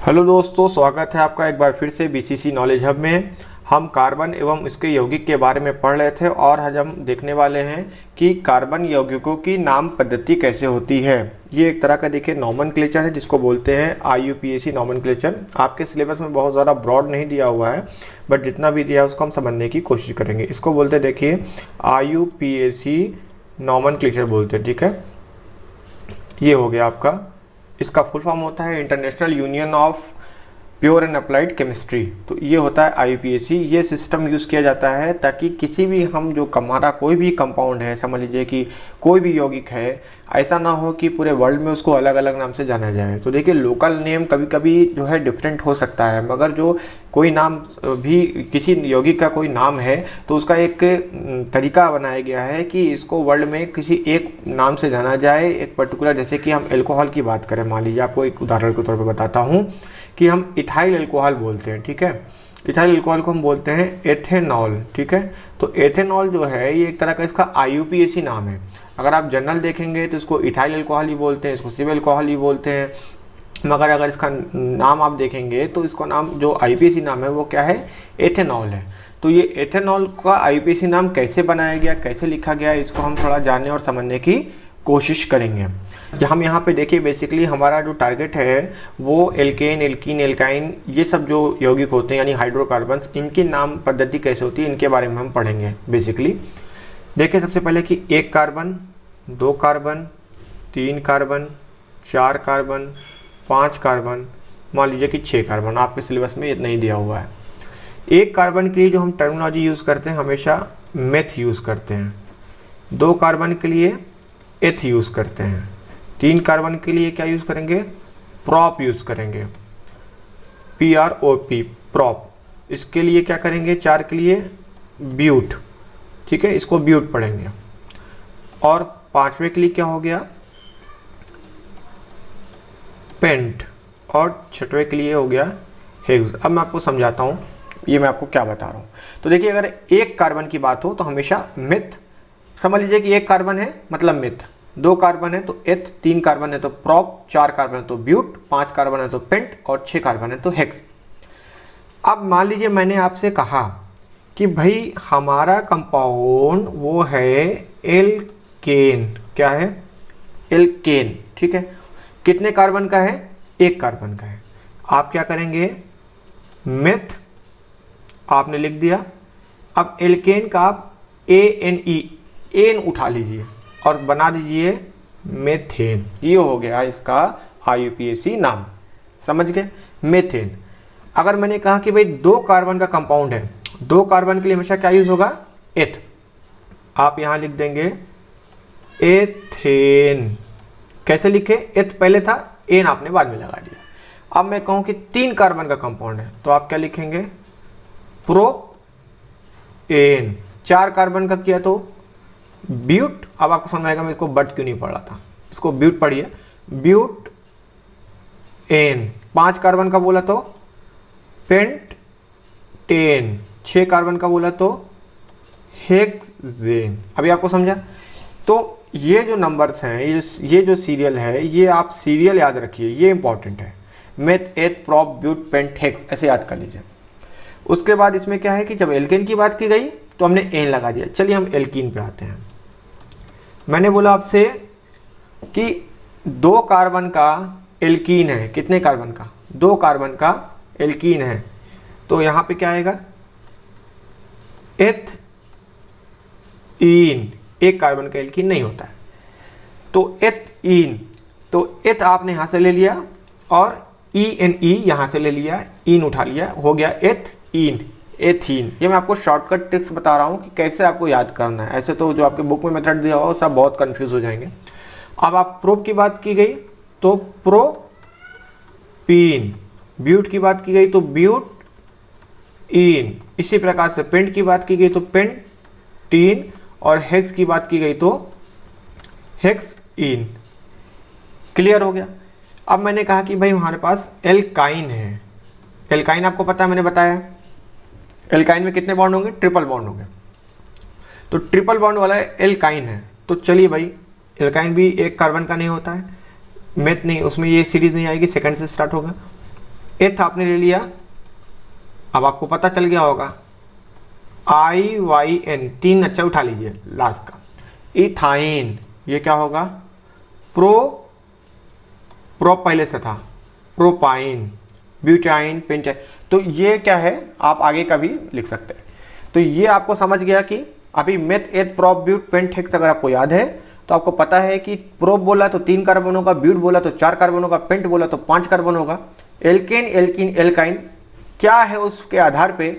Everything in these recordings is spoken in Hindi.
हेलो दोस्तों, स्वागत है आपका एक बार फिर से बीसीसी नॉलेज हब में। हम कार्बन एवं इसके यौगिक के बारे में पढ़ रहे थे और आज हम देखने वाले हैं कि कार्बन यौगिकों की नाम पद्धति कैसे होती है। ये एक तरह का देखिए नॉमेनक्लेचर है जिसको बोलते हैं IUPAC नॉमेनक्लेचर। आपके सिलेबस में बहुत ज़्यादा ब्रॉड नहीं दिया हुआ है, बट जितना भी दिया है उसको हम समझने की कोशिश करेंगे। इसको बोलते हैं देखिए IUPAC नॉमेनक्लेचर बोलते हैं, ठीक है। ये हो गया आपका, इसका फुल फॉर्म होता है international union of pure and applied chemistry. तो ये होता है IUPAC। ये सिस्टम यूज़ किया जाता है ताकि किसी भी हमारा कोई भी कंपाउंड है, समझ लीजिए कि कोई भी यौगिक है, ऐसा ना हो कि पूरे वर्ल्ड में उसको अलग अलग नाम से जाना जाए। तो देखिए लोकल नेम कभी कभी जो है डिफरेंट हो सकता है, मगर जो कोई नाम भी किसी यौगिक का कोई नाम है तो उसका एक तरीका बनाया गया है कि इसको वर्ल्ड में किसी एक नाम से जाना जाए, एक पर्टिकुलर। जैसे कि हम एल्कोहल की बात करें, मान लीजिए आपको एक उदाहरण के तौर पर बताता हूँ कि हम इथाइल एल्कोहल बोलते हैं, ठीक है। इथाइल एल्कोहल को हम बोलते हैं एथेनॉल, ठीक है। तो एथेनॉल जो है ये एक तरह का इसका IUPAC नाम है। अगर आप जनरल देखेंगे तो इसको इथाइल एल्कोहल ही बोलते हैं, इसको सिव एल्कोहल ही बोलते हैं, मगर अगर इसका नाम आप देखेंगे तो इसका नाम जो IUPAC नाम है वो क्या है, एथेनॉल है। तो ये एथेनॉल का IUPAC नाम कैसे बनाया गया, कैसे लिखा गया, इसको हम थोड़ा जानने और समझने की कोशिश करेंगे। हम यहाँ पे देखिए बेसिकली हमारा जो टारगेट है वो एल्केन, एल्कीन, एल्काइन, ये सब जो यौगिक होते हैं यानी हाइड्रोकार्बन्स, इनकी नाम पद्धति कैसे होती है इनके बारे में हम पढ़ेंगे। बेसिकली देखिए सबसे पहले कि 1 carbon, 2 carbon, 3 carbon, 4 carbon, 5 carbon, मान लीजिए कि 6 कार्बन। आपके सिलेबस में इतना ही दिया हुआ है। 1 कार्बन के लिए जो हम टर्मिनोलॉजी यूज़ करते हैं हमेशा मेथ यूज़ करते हैं। 2 कार्बन के लिए एथ यूज़ करते हैं। 3 कार्बन के लिए क्या यूज़ करेंगे, प्रॉप यूज़ करेंगे, PROP, प्रॉप। इसके लिए क्या करेंगे, 4 के लिए ब्यूट, ठीक है, इसको ब्यूट पढ़ेंगे। और 5वें के लिए क्या हो गया, पेंट। और 6वें के लिए हो गया हेक्स। अब मैं आपको समझाता हूँ ये मैं आपको क्या बता रहा हूँ। तो देखिए अगर 1 कार्बन की बात हो तो हमेशा मिथ, समझ लीजिए कि 1 कार्बन है मतलब मिथ, 2 कार्बन है तो एथ, 3 कार्बन है तो प्रॉप, 4 कार्बन है तो ब्यूट, 5 कार्बन है तो पेंट और 6 कार्बन है तो हेक्स। अब मान लीजिए मैंने आपसे कहा कि भाई हमारा कंपाउंड वो है एल्केन। क्या है, एल्केन, ठीक है। कितने कार्बन का है, 1 कार्बन का है। आप क्या करेंगे, मेथ आपने लिख दिया। अब एल्केन का आप ANE, एन उठा लीजिए और बना दीजिए मेथेन। ये हो गया इसका IUPAC नाम, समझ गए, मेथेन। अगर मैंने कहा कि भाई 2 कार्बन का कंपाउंड है, 2 कार्बन के लिए हमेशा क्या यूज होगा, एथ। आप यहां लिख देंगे एथेन। कैसे लिखे, एथ पहले था, एन आपने बाद में लगा दिया। अब मैं कहूं कि 3 कार्बन का कंपाउंड है तो आप क्या लिखेंगे, प्रोपेन। 4 कार्बन का किया तो ब्यूट। अब आपको समझ आएगा मैं इसको बट क्यों नहीं पढ़ रहा था, इसको ब्यूट पढ़िए, ब्यूट एन। 5 कार्बन का बोला तो पेंट टेन। 6 कार्बन का बोला तो हेक्सेन। अभी आपको समझा। तो ये जो नंबर्स हैं, ये जो सीरियल है, ये आप सीरियल याद रखिए, ये इंपॉर्टेंट है। मेथ, एथ, प्रॉप, ब्यूट, पेंट, हेक्स, ऐसे याद कर लीजिए। उसके बाद इसमें क्या है कि जब एल्केन की बात की गई तो हमने एन लगा दिया। चलिए हम एल्कीन पे आते हैं। मैंने बोला आपसे कि 2 कार्बन का एल्कीन है। कितने कार्बन का, 2 कार्बन का एल्कीन है। तो यहां पे क्या आएगा, एथ इन। 1 कार्बन का एल्कीन नहीं होता है तो एथ इन। तो एथ आपने यहां से ले लिया और ENE यहां से ले लिया, इन उठा लिया, हो गया एथ इन, एथीन। ये मैं आपको शॉर्टकट ट्रिक्स बता रहा हूँ कि कैसे आपको याद करना है। ऐसे तो जो आपके बुक में मेथड दिया हो सब बहुत कंफ्यूज हो जाएंगे। अब आप प्रोप की बात की गई तो प्रोपीन, ब्यूट की बात की गई तो ब्यूट इन, इसी प्रकार से पेंट की बात की गई तो पेंटीन, और हेक्स की बात की गई तो हेक्स इन। क्लियर हो गया। अब मैंने कहा कि भाई हमारे पास एल्काइन है। एल्काइन आपको पता है, मैंने बताया एल्काइन में कितने बॉन्ड होंगे, ट्रिपल बॉन्ड होंगे। तो ट्रिपल बॉन्ड वाला एल्काइन है। तो चलिए भाई एल्काइन भी 1 कार्बन का नहीं होता है, मेथ नहीं, उसमें ये सीरीज नहीं आएगी, सेकंड से स्टार्ट होगा। एथ आपने ले लिया, अब आपको पता चल गया होगा IYN, 3 अच्छा उठा लीजिए लास्ट का। इथाइन, ये क्या होगा, प्रो पहले से था, प्रोपाइन, ब्यूटाइन, पेंटाइन, तो ये क्या है आप आगे का भी लिख सकते हैं। तो ये आपको समझ गया कि अभी मेथ, एथ, प्रोप, ब्यूट, पेंट, हेक्स अगर आपको याद है तो आपको पता है कि प्रोप बोला तो 3 कार्बन होगा, ब्यूट बोला तो 4 कार्बन होगा, पेंट बोला तो 5 कार्बन होगा। एल्केन, एल्कीन, एल्काइन क्या है उसके आधार पे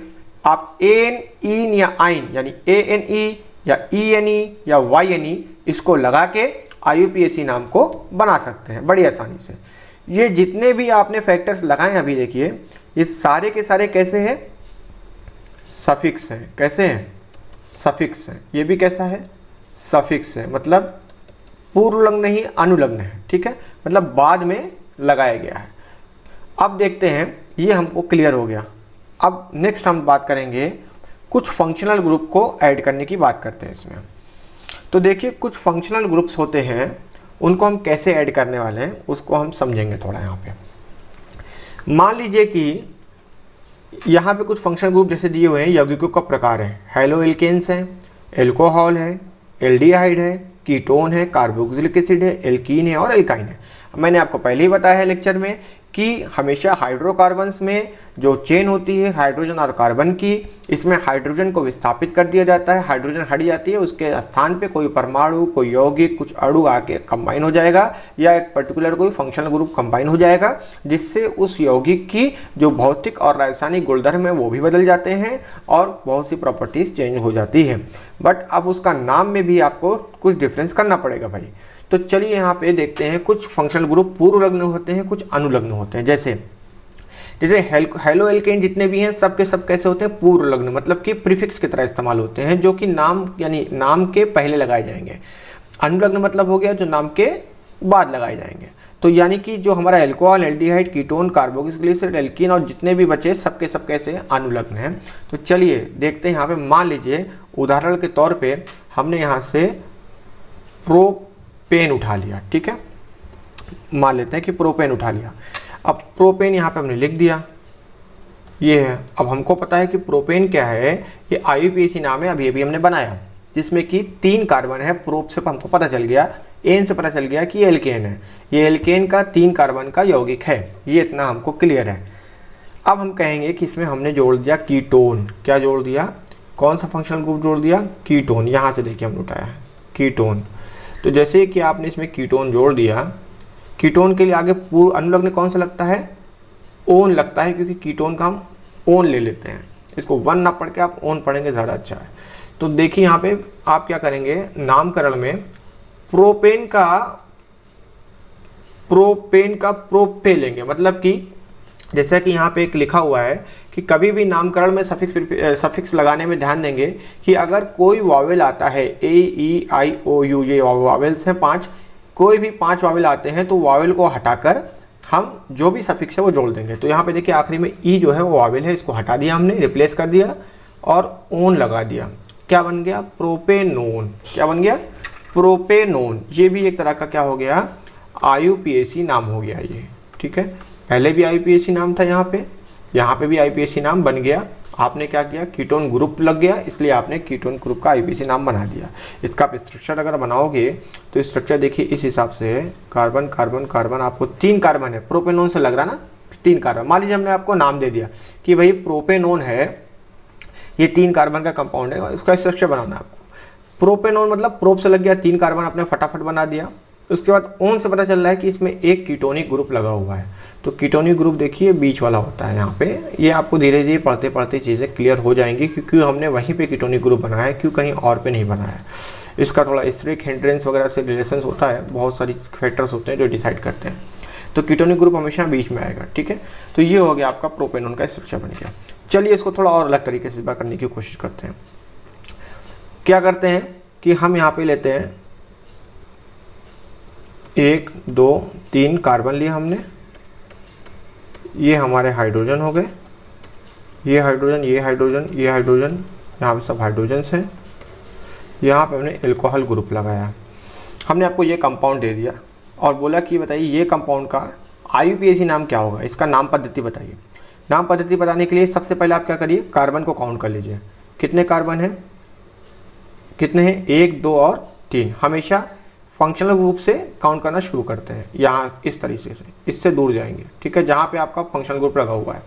आप एन, इन या आइन यानी ANE या ENE या YNE इसको लगा के IUPAC नाम को बना सकते हैं बड़ी आसानी से। ये जितने भी आपने फैक्टर्स लगाए हैं अभी देखिए, ये सारे के सारे कैसे हैं, सफिक्स हैं। कैसे हैं, सफिक्स हैं। ये भी कैसा है, सफिक्स है, मतलब पूर्वलग्न नहीं अनुलग्न है, ठीक है, मतलब बाद में लगाया गया है। अब देखते हैं, ये हमको क्लियर हो गया। अब नेक्स्ट हम बात करेंगे कुछ फंक्शनल ग्रुप को ऐड करने की बात करते हैं इसमें। तो देखिए कुछ फंक्शनल ग्रुप्स होते हैं, उनको हम कैसे ऐड करने वाले हैं उसको हम समझेंगे थोड़ा यहाँ पे। मान लीजिए कि यहाँ पे कुछ फंक्शनल ग्रुप जैसे दिए हुए हैं, यौगिकों का प्रकार है, हेलो एल्केन्स है, एल्कोहल है, एल्डिहाइड है, कीटोन है, कार्बोक्सिलिक एसिड है, एल्कीन है और एल्काइन है। मैंने आपको पहले ही बताया है लेक्चर में कि हमेशा हाइड्रोकार्बन्स में जो चेन होती है हाइड्रोजन और कार्बन की, इसमें हाइड्रोजन को विस्थापित कर दिया जाता है, हाइड्रोजन हट जाती है, उसके स्थान पे कोई परमाणु, कोई यौगिक, कुछ अणु आके कंबाइन हो जाएगा या एक पर्टिकुलर कोई फंक्शनल ग्रुप कंबाइन हो जाएगा, जिससे उस यौगिक की जो भौतिक और रासायनिक गुणधर्म है वो भी बदल जाते हैं और बहुत सी प्रॉपर्टीज चेंज हो जाती है। बट अब उसका नाम में भी आपको कुछ डिफरेंस करना पड़ेगा भाई। तो चलिए यहाँ पे देखते हैं, कुछ फंक्शनल ग्रुप पूर्वलग्न होते हैं, कुछ अनुलग्न होते हैं। जैसे हेलो एल्केन जितने भी हैं सब के सब कैसे होते हैं, पूर्वलग्न, मतलब कि प्रीफिक्स की तरह इस्तेमाल होते हैं, जो कि नाम यानी नाम के पहले लगाए जाएंगे। अनुलग्न मतलब हो गया जो नाम के बाद लगाए जाएंगे। तो यानी कि जो हमारा alcohol, aldehyde, ketone, carboxylic acid, alkene और जितने भी बचे सब के सब कैसे अनुलग्न हैं। तो चलिए देखते हैं यहाँ पे। मान लीजिए उदाहरण के तौर पे हमने यहाँ से प्रोपेन उठा लिया, ठीक है, मान लेते हैं कि प्रोपेन उठा लिया। अब प्रोपेन यहाँ पे हमने लिख दिया, ये है। अब हमको पता है कि प्रोपेन क्या है, ये IUPAC नाम है, अभी अभी हमने बनाया, जिसमें कि 3 कार्बन है। प्रोप से हमको पता चल गया, एन से पता चल गया कि ये एल्केन है, ये एल्केन का 3 कार्बन का यौगिक है, ये इतना हमको क्लियर है। अब हम कहेंगे कि इसमें हमने जोड़ दिया कीटोन। क्या जोड़ दिया, कौन सा फंक्शनल ग्रुप जोड़ दिया, कीटोन। यहाँ से देखिए हमने उठाया है कीटोन। तो जैसे कि आपने इसमें कीटोन जोड़ दिया, कीटोन के लिए आगे पूर्व अनुलग्न कौन सा लगता है, ओन लगता है, क्योंकि कीटोन का हम ओन ले लेते हैं। इसको वन ना पढ़ के आप ओन पढ़ेंगे ज़्यादा अच्छा है। तो देखिए यहाँ पे आप क्या करेंगे, नामकरण में प्रोपेन का प्रोपे लेंगे, मतलब कि जैसा कि यहाँ पे एक लिखा हुआ है कि कभी भी नामकरण में सफिक्स लगाने में ध्यान देंगे कि अगर कोई वावेल आता है, AEIOU ये वावेल्स हैं 5, कोई भी 5 वावेल आते हैं तो वावेल को हटाकर हम जो भी सफिक्स है वो जोड़ देंगे। तो यहाँ पे देखिए आखिरी में ई जो है वो वावेल है, इसको हटा दिया हमने, रिप्लेस कर दिया और ओन लगा दिया। क्या बन गया, प्रोपेनोन। क्या बन गया, प्रोपेनोन। ये भी एक तरह का क्या हो गया, IUPAC नाम हो गया ये, ठीक है। पहले भी IUPAC नाम था, यहाँ पे भी IUPAC नाम बन गया। आपने क्या किया, कीटोन ग्रुप लग गया, इसलिए आपने कीटोन ग्रुप का IUPAC नाम बना दिया। इसका आप स्ट्रक्चर अगर बनाओगे तो स्ट्रक्चर देखिए इस हिसाब से है, कार्बन कार्बन कार्बन, आपको 3 कार्बन है, प्रोपेनोन से लग रहा ना 3 कार्बन। मान लीजिए हमने आपको नाम दे दिया कि भाई प्रोपेनोन है, ये 3 कार्बन का कंपाउंड है, उसका स्ट्रक्चर बनाना है आपको। प्रोपेनोन मतलब प्रोप से लग गया, 3 कार्बन आपने फटाफट बना दिया। उसके बाद ओन से पता चल रहा है कि इसमें एक कीटोनिक ग्रुप लगा हुआ है। तो कीटोनिक ग्रुप देखिए बीच वाला होता है यहाँ पे। ये आपको धीरे धीरे पढ़ते पढ़ते चीज़ें क्लियर हो जाएंगी, क्योंकि हमने वहीं पे कीटोनिक ग्रुप बनाया है, क्यों कहीं और पे नहीं बनाया है। इसका थोड़ा स्टेरिक हिंड्रेंस वगैरह से रिलेशन होता है, बहुत सारी फैक्टर्स होते हैं जो डिसाइड करते हैं। तो कीटोनिक ग्रुप हमेशा बीच में आएगा, ठीक है। तो ये हो गया आपका प्रोपेनोन का स्ट्रक्चर बन गया। चलिए इसको थोड़ा और अलग तरीके से इस बार करने की कोशिश करते हैं। क्या करते हैं कि हम यहाँ पे लेते हैं 1 2 3 कार्बन लिए हमने, ये हमारे हाइड्रोजन हो गए, ये हाइड्रोजन, ये हाइड्रोजन, ये हाइड्रोजन, यहाँ पे सब हाइड्रोजन्स हैं। यहाँ पे हमने एल्कोहल ग्रुप लगाया। हमने आपको ये कंपाउंड दे दिया और बोला कि बताइए ये कंपाउंड का IUPAC नाम क्या होगा, इसका नाम पद्धति बताइए। नाम पद्धति बताने के लिए सबसे पहले आप क्या करिए, कार्बन को काउंट कर लीजिए। कितने कार्बन हैं, कितने हैं, 1 2 और 3। हमेशा फंक्शनल ग्रुप से काउंट करना शुरू करते हैं, यहाँ इस तरीके से, इससे दूर जाएंगे, ठीक है, जहाँ पे आपका फंक्शनल ग्रुप लगा हुआ है।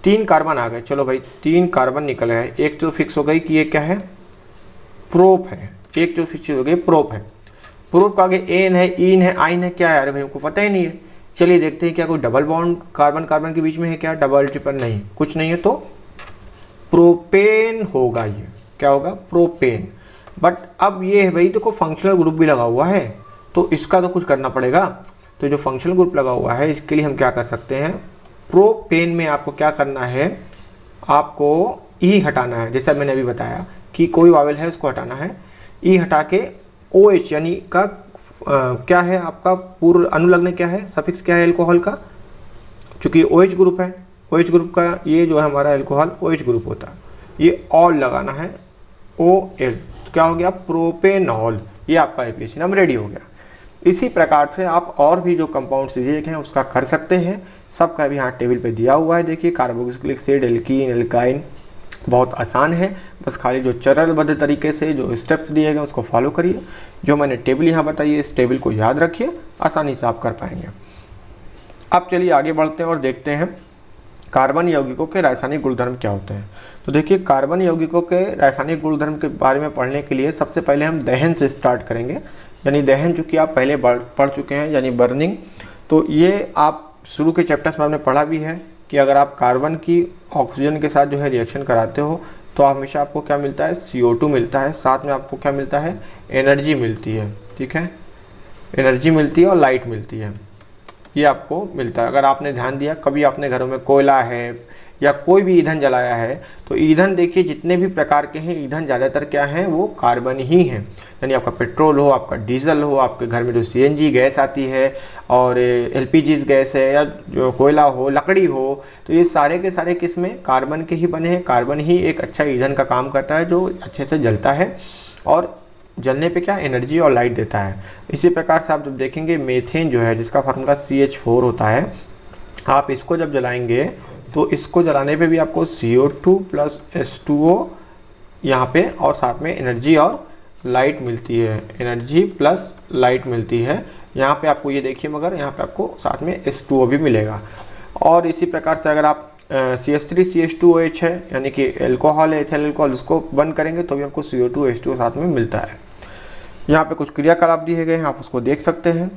3 कार्बन आ गए, चलो भाई 3 कार्बन निकल गए। एक तो फिक्स हो गई कि ये क्या है, प्रोप है। एक तो फिक्स हो गई प्रोप है। प्रोप का आगे एन है, इन है, आइन है, क्या है, अरे भाई हमको पता ही नहीं है। चलिए देखते हैं क्या कोई डबल बॉन्ड कार्बन कार्बन के बीच में है क्या, डबल ट्रिपल, नहीं, कुछ नहीं है, तो प्रोपेन होगा। ये क्या होगा, प्रोपेन। बट अब ये है भाई, देखो फंक्शनल ग्रुप भी लगा हुआ है, तो इसका तो कुछ करना पड़ेगा। तो जो फंक्शनल ग्रुप लगा हुआ है, इसके लिए हम क्या कर सकते हैं, प्रोपेन में आपको क्या करना है, आपको ई हटाना है। जैसा मैंने अभी बताया कि कोई वावेल है उसको हटाना है, ई हटा के OH यानी का क्या है आपका पूर्व अनुलग्न क्या है, सफिक्स क्या है एल्कोहल का, चूँकि OH ग्रुप है, OH ग्रुप का ये जो है हमारा एल्कोहल OH ग्रुप होता है, ये ऑल लगाना है, OL, तो क्या हो गया, प्रोपेनॉल। ये आपका IUPAC नाम रेडी हो गया। इसी प्रकार से आप और भी जो कंपाउंड्स दिए हैं उसका कर सकते हैं, सबका भी यहाँ टेबल पे दिया हुआ है। देखिए कार्बोक्सिलिक एसिड, एल्कीन, एल्काइन, बहुत आसान है, बस खाली जो चरणबद्ध तरीके से जो स्टेप्स दिए गए उसको फॉलो करिए। जो मैंने टेबल यहाँ बताई है, इस टेबल को याद रखिए, आसानी से आप कर पाएंगे। अब चलिए आगे बढ़ते हैं और देखते हैं कार्बन यौगिकों के रासायनिक गुणधर्म क्या होते हैं। तो देखिए कार्बन यौगिकों के रासायनिक गुणधर्म के बारे में पढ़ने के लिए सबसे पहले हम दहन से स्टार्ट करेंगे, यानी दहन चूँकि आप पहले पढ़ चुके हैं, यानी बर्निंग। तो ये आप शुरू के चैप्टर्स में आपने पढ़ा भी है कि अगर आप कार्बन की ऑक्सीजन के साथ जो है रिएक्शन कराते हो तो हमेशा आपको क्या मिलता है, CO2 मिलता है, साथ में आपको क्या मिलता है, एनर्जी मिलती है, ठीक है, एनर्जी मिलती है और लाइट मिलती है, ये आपको मिलता है। अगर आपने ध्यान दिया, कभी आपने घरों में कोयला है या कोई भी ईंधन जलाया है, तो ईंधन देखिए जितने भी प्रकार के हैं ईंधन ज़्यादातर क्या हैं, वो कार्बन ही हैं। यानी आपका पेट्रोल हो, आपका डीजल हो, आपके घर में जो CNG गैस आती है और LPG गैस है, या जो कोयला हो, लकड़ी हो, तो ये सारे के सारे किस्में कार्बन के ही बने हैं। कार्बन ही एक अच्छा ईंधन का काम करता है जो अच्छे से जलता है और जलने पे क्या एनर्जी और लाइट देता है। इसी प्रकार से आप जब देखेंगे मेथेन जो है, जिसका फार्मूला CH4 होता है, आप इसको जब जलाएंगे तो इसको जलाने पे भी आपको CO2 प्लस H2O यहाँ पे और साथ में एनर्जी और लाइट मिलती है, एनर्जी प्लस लाइट मिलती है। यहाँ पे आपको ये देखिए, मगर यहाँ पे आपको साथ में H2O भी मिलेगा। और इसी प्रकार से अगर आप CH3CH2OH है, यानी कि एल्कोहल है, एथिल एल्कोहल, उसको बंद करेंगे तो भी आपको CO2 H2O साथ में मिलता है। यहाँ पे कुछ क्रियाकलाप दिए गए हैं, आप उसको देख सकते हैं।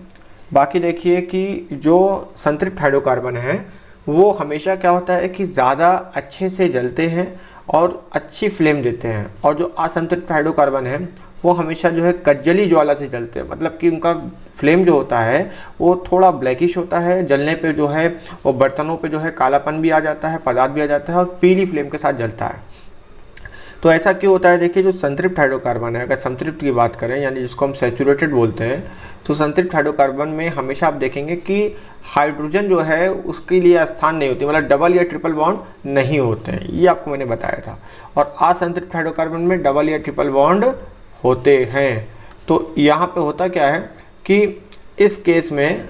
बाकी देखिए कि जो संतृप्त हाइड्रोकार्बन है वो हमेशा क्या होता है कि ज़्यादा अच्छे से जलते हैं और अच्छी फ्लेम देते हैं, और जो असंतृप्त हाइड्रोकार्बन है वो हमेशा जो है कज्जली ज्वाला से जलते हैं, मतलब कि उनका फ्लेम जो होता है वो थोड़ा ब्लैकिश होता है, जलने पे जो है वो बर्तनों पे जो है कालापन भी आ जाता है, पदार्थ भी आ जाता है और पीली फ्लेम के साथ जलता है। तो ऐसा क्यों होता है, देखिए जो संतृप्त हाइड्रोकार्बन है, अगर संतृप्त की बात करें यानी जिसको हम सैचुरेटेड बोलते हैं, तो संतृप्त हाइड्रोकार्बन में हमेशा आप देखेंगे कि हाइड्रोजन जो है उसके लिए स्थान नहीं होती, मतलब डबल या ट्रिपल बॉन्ड नहीं होते हैं, ये आपको मैंने बताया था। और असंतृप्त हाइड्रोकार्बन में डबल या ट्रिपल बॉन्ड होते हैं। तो यहाँ पे होता क्या है कि इस केस में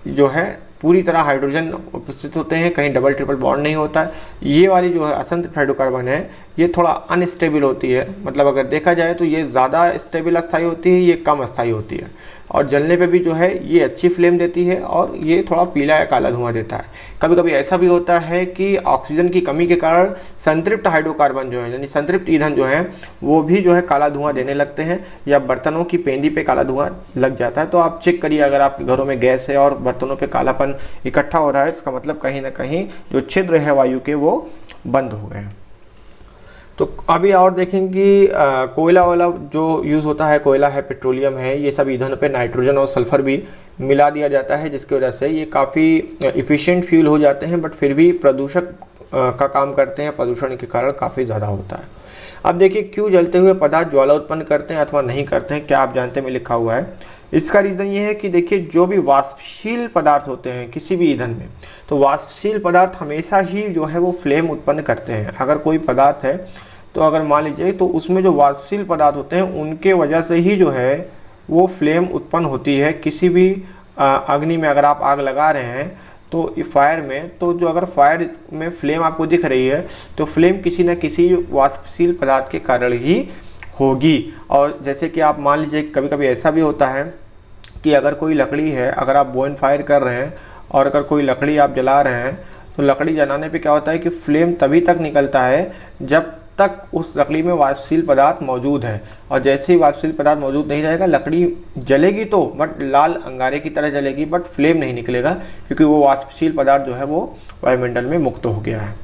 जो है पूरी तरह हाइड्रोजन उपस्थित होते हैं, कहीं डबल ट्रिपल बॉन्ड नहीं होता है। ये वाली जो है असंतृप्त हाइड्रोकार्बन है ये थोड़ा अनस्टेबल होती है, मतलब अगर देखा जाए तो ये ज़्यादा स्टेबल अस्थायी होती है, ये कम अस्थायी होती है, और जलने पे भी जो है ये अच्छी फ्लेम देती है और ये थोड़ा पीला या काला धुआं देता है। कभी कभी ऐसा भी होता है कि ऑक्सीजन की कमी के कारण संतृप्त हाइड्रोकार्बन जो है यानी संतृप्त ईंधन जो है वो भी जो है काला धुआं देने लगते हैं, या बर्तनों की पेंदी पे काला धुआं लग जाता है। तो आप चेक करिए, अगर आपके घरों में गैस है और बर्तनों पे कालापन इकट्ठा हो रहा है, इसका मतलब कहीं ना कहीं जो छिद्र है वायु के वो बंद हो गए हैं। तो अभी और देखेंगे कोयला वाला जो यूज़ होता है, कोयला है, पेट्रोलियम है, ये सब ईंधन पे नाइट्रोजन और सल्फर भी मिला दिया जाता है, जिसकी वजह से ये काफ़ी इफ़िशिएंट फ्यूल हो जाते हैं, बट फिर भी प्रदूषक का काम करते हैं, प्रदूषण के कारण काफ़ी ज़्यादा होता है। अब देखिए क्यों जलते हुए पदार्थ ज्वाला उत्पन्न करते हैं अथवा नहीं करते हैं, क्या आप जानते हैं में लिखा हुआ है। इसका रीज़न ये है कि देखिए जो भी वाष्पशील पदार्थ होते हैं किसी भी ईंधन में, तो वाष्पशील पदार्थ हमेशा ही जो है वो फ्लेम उत्पन्न करते हैं। अगर कोई पदार्थ है तो अगर मान लीजिए तो उसमें जो वाष्पशील पदार्थ होते हैं उनके वजह से ही जो है वो फ्लेम उत्पन्न होती है। किसी भी अग्नि में अगर आप आग लगा रहे हैं तो फायर में, तो जो अगर फायर में फ्लेम आपको दिख रही है तो फ्लेम किसी न किसी वाष्पशील पदार्थ के कारण ही होगी। और जैसे कि आप मान लीजिए कभी कभी ऐसा भी होता है कि अगर कोई लकड़ी है, अगर आप बोन फायर कर रहे हैं और अगर कोई लकड़ी आप जला रहे हैं तो लकड़ी जलाने पे क्या होता है कि फ्लेम तभी तक निकलता है जब तक उस लकड़ी में वाष्पशील पदार्थ मौजूद है। और जैसे ही वाष्पशील पदार्थ मौजूद नहीं रहेगा, लकड़ी जलेगी तो बट लाल अंगारे की तरह जलेगी, बट फ्लेम नहीं निकलेगा क्योंकि वो वाष्पशील पदार्थ जो है वो वायुमंडल में मुक्त हो गया है।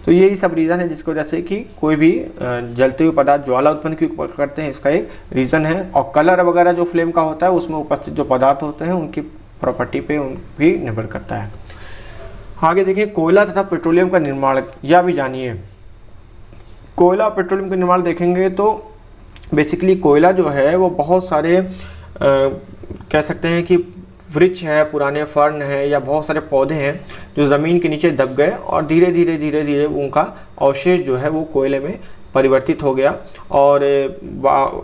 तो यही सब रीज़न है जिसकी वजह से कि कोई भी जलते हुए पदार्थ ज्वाला उत्पन्न क्यों करते हैं, इसका एक रीज़न है। और कलर वगैरह जो फ्लेम का होता है उसमें उपस्थित जो पदार्थ होते हैं उनकी प्रॉपर्टी पे भी निर्भर करता है। आगे देखिए, कोयला तथा पेट्रोलियम का निर्माण, यह भी जानिए। कोयला और पेट्रोलियम का निर्माण देखेंगे तो बेसिकली कोयला जो है वो बहुत सारे कह सकते हैं कि वृक्ष है, पुराने फर्न है या बहुत सारे पौधे हैं जो ज़मीन के नीचे दब गए और धीरे धीरे उनका अवशेष जो है वो कोयले में परिवर्तित हो गया। और